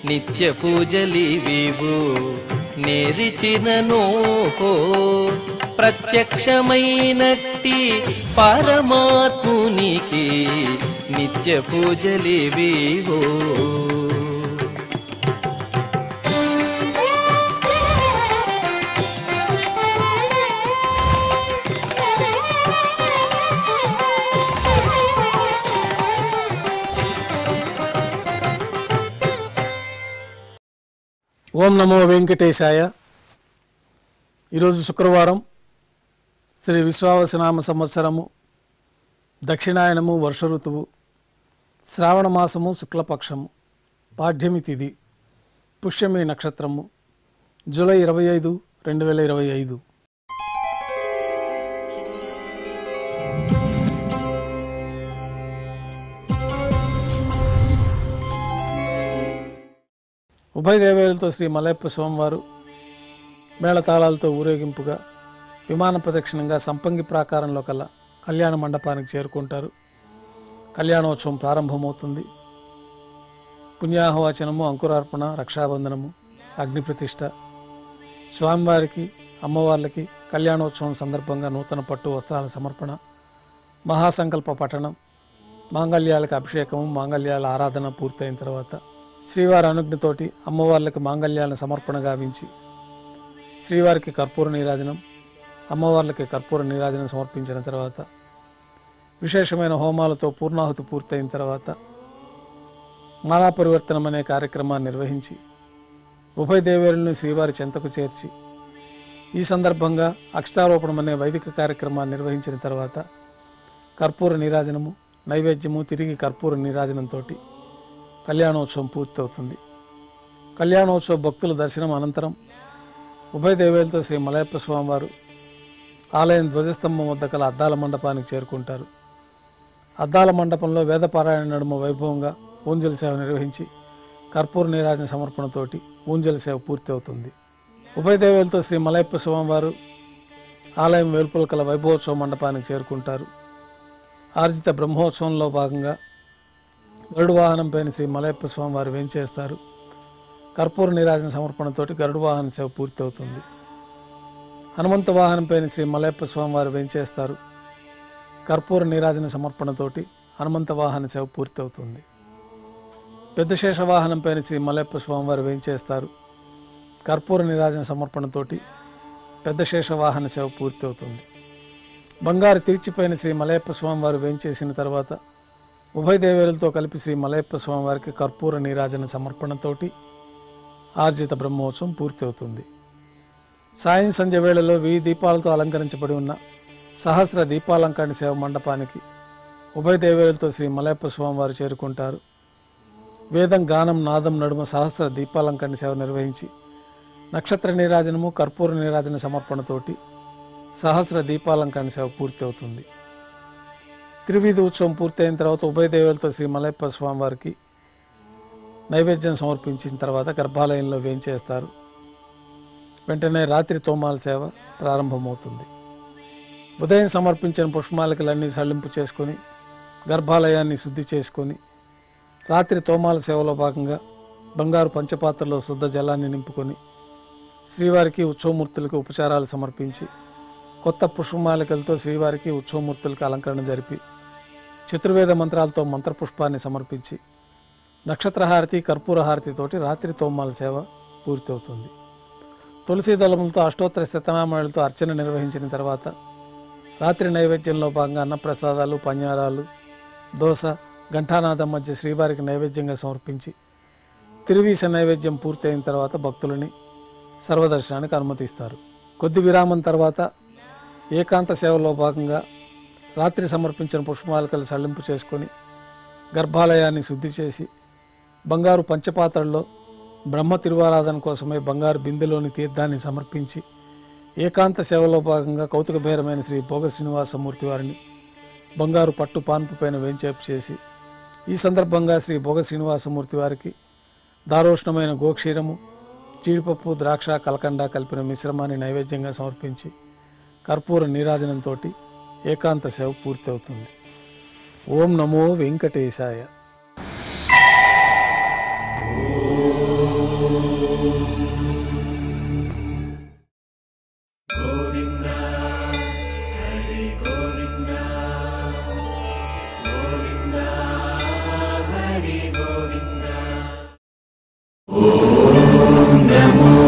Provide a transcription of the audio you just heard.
నిత్య పూజలివివు నేరిచినను ప్రత్యక్షమైనట్టి పరమాత్మునికి నిత్య పూజలివివు. ఓం నమో వెంకటేశాయ. ఈరోజు శుక్రవారం, శ్రీ విశ్వావసునామ సంవత్సరము, దక్షిణాయనము, వర్ష ఋతువు, శ్రావణ మాసము, శుక్లపక్షము, పాఠ్యమి తిథి, పుష్యమి నక్షత్రము, జూలై 25, 2025. ఉభయ దేవేలతో శ్రీ మలయప్ప స్వామివారు మేళతాళాలతో ఊరేగింపుగా విమాన ప్రదక్షిణంగా సంపంగి ప్రాకారంలో కల్లా కళ్యాణ మండపానికి చేరుకుంటారు. కళ్యాణోత్సవం ప్రారంభమవుతుంది. పుణ్యాహవాచనము, అంకురార్పణ, రక్షాబంధనము, అగ్నిప్రతిష్ఠ, స్వామివారికి అమ్మవార్లకి కళ్యాణోత్సవం సందర్భంగా నూతన పట్టు వస్త్రాల సమర్పణ, మహాసంకల్ప పఠనం, మాంగళ్యాలకు అభిషేకము, మాంగళ్యాల ఆరాధన పూర్తయిన తర్వాత శ్రీవారి అనుజ్ఞతోటి అమ్మవార్లకు మాంగళ్యాలను సమర్పణ గావించి శ్రీవారికి కర్పూర నీరాజనం, అమ్మవార్లకి కర్పూర నీరాజనం సమర్పించిన తర్వాత విశేషమైన హోమాలతో పూర్ణాహుతి పూర్తయిన తర్వాత మాలా పరివర్తనం అనే కార్యక్రమాన్ని నిర్వహించి ఉభయ దేవేరులను శ్రీవారి చెంతకు చేర్చి ఈ సందర్భంగా అక్షతారోపణం అనే వైదిక కార్యక్రమాన్ని నిర్వహించిన తర్వాత కర్పూర నీరాజనము, నైవేద్యము, తిరిగి కర్పూర నీరాజనంతో కళ్యాణోత్సవం పూర్తవుతుంది. కళ్యాణోత్సవ భక్తుల దర్శనం అనంతరం ఉభయ దేవేలతో శ్రీ మలయప్ప స్వామివారు ఆలయం ధ్వజస్తంభం వద్ద కల అద్దాల మండపానికి చేరుకుంటారు. అద్దాల మండపంలో వేదపారాయణ నడుమ వైభవంగా ఊంజల సేవ నిర్వహించి కర్పూర నీరాజన సమర్పణతోటి ఊంజల సేవ పూర్తి అవుతుంది. ఉభయ దేవేలతో శ్రీ మలయప్ప స్వామివారు ఆలయం వెలుపల కల వైభవోత్సవ మండపానికి చేరుకుంటారు. ఆర్జిత బ్రహ్మోత్సవంలో భాగంగా గరుడు వాహనం పైన శ్రీ మలయప్ప స్వామివారు వేంచేస్తారు. కర్పూర నీరాజన సమర్పణతోటి గరుడు వాహన సేవ పూర్తి అవుతుంది. హనుమంత వాహనం పైన శ్రీ మలయప్ప స్వామివారు వేంచేస్తారు. కర్పూర నీరాజన సమర్పణతోటి హనుమంత వాహన సేవ పూర్తి అవుతుంది. పెద్ద శేష వాహనం పైన శ్రీ మలయప్ప స్వామివారు వేంచేస్తారు. కర్పూర నీరాజన సమర్పణతోటి పెద్ద శేష వాహన సేవ పూర్తి అవుతుంది. బంగారు తిరిచిపైన శ్రీ మలయప్ప స్వామివారు వేంచేసిన తర్వాత ఉభయ దేవేరులతో కలిపి శ్రీ మలయప్ప స్వామివారికి కర్పూర నీరాజన సమర్పణతోటి ఆర్జిత బ్రహ్మోత్సవం పూర్తి అవుతుంది. సాయం సంధ్య వేళలో 1000 దీపాలతో అలంకరించబడి ఉన్న సహస్ర దీపాలంకరణ సేవ మండపానికి ఉభయ దేవేరులతో శ్రీ మలయప్ప స్వామివారు చేరుకుంటారు. వేదం, గానం, నాదం నడుమ సహస్ర దీపాలంకరణ సేవ నిర్వహించి నక్షత్ర నీరాజనము, కర్పూర నీరాజన సమర్పణతోటి సహస్ర దీపాలంకరణ సేవ పూర్తి అవుతుంది. త్రివీధి ఉత్సవం పూర్తయిన తర్వాత ఉభయ దేవేలతో శ్రీ మలయప్ప స్వామివారికి నైవేద్యం సమర్పించిన తర్వాత గర్భాలయంలో వేంచేస్తారు. వెంటనే రాత్రి తోమాల సేవ ప్రారంభమవుతుంది. ఉదయం సమర్పించిన పుష్పమాలికలన్నీ సళ్లింపు చేసుకొని గర్భాలయాన్ని శుద్ధి చేసుకొని రాత్రి తోమాల సేవలో భాగంగా బంగారు పంచపాత్రలో శుద్ధ జలాన్ని నింపుకొని శ్రీవారికి ఉత్సవమూర్తులకు ఉపచారాలు సమర్పించి కొత్త పుష్పమాలికలతో శ్రీవారికి ఉత్సవమూర్తులకు అలంకరణ జరిపి చతుర్వేద మంత్రాలతో మంత్రపుష్పాన్ని సమర్పించి నక్షత్రహారతి, కర్పూర హారతితోటి రాత్రి తోమాల సేవ పూర్తవుతుంది. తులసి దళములతో అష్టోత్తర శతనామాలతో అర్చన నిర్వహించిన తర్వాత రాత్రి నైవేద్యంలో భాగంగా అన్నప్రసాదాలు, పన్యారాలు, దోస, ఘంటానాదం మధ్య శ్రీవారికి నైవేద్యంగా సమర్పించి తిరువీస నైవేద్యం పూర్తయిన తర్వాత భక్తులని సర్వదర్శనానికి అనుమతిస్తారు. కొద్ది విరామం తర్వాత ఏకాంత సేవలో భాగంగా రాత్రి సమర్పించిన పుష్పమాలికలు సళ్లింపు చేసుకొని గర్భాలయాన్ని శుద్ధి చేసి బంగారు పంచపాత్రల్లో బ్రహ్మ తిరువారాధన కోసమే బంగారు బిందెలోని తీర్థాన్ని సమర్పించి ఏకాంత సేవలో భాగంగా కౌతుకభేరమైన శ్రీ భోగ శ్రీనివాసమూర్తి వారిని బంగారు పట్టు పాన్పు పైన వేంచేపు చేసి ఈ సందర్భంగా శ్రీ భోగ శ్రీనివాసమూర్తి వారికి దారోష్ణమైన గోక్షీరము, జీడిపప్పు, ద్రాక్ష, కలకండ కలిపిన మిశ్రమాన్ని నైవేద్యంగా సమర్పించి కర్పూర నీరాజనంతో ఏకాంత సేవ పూర్తి అవుతుంది. ఓం నమో వెంకటేశాయ. నమో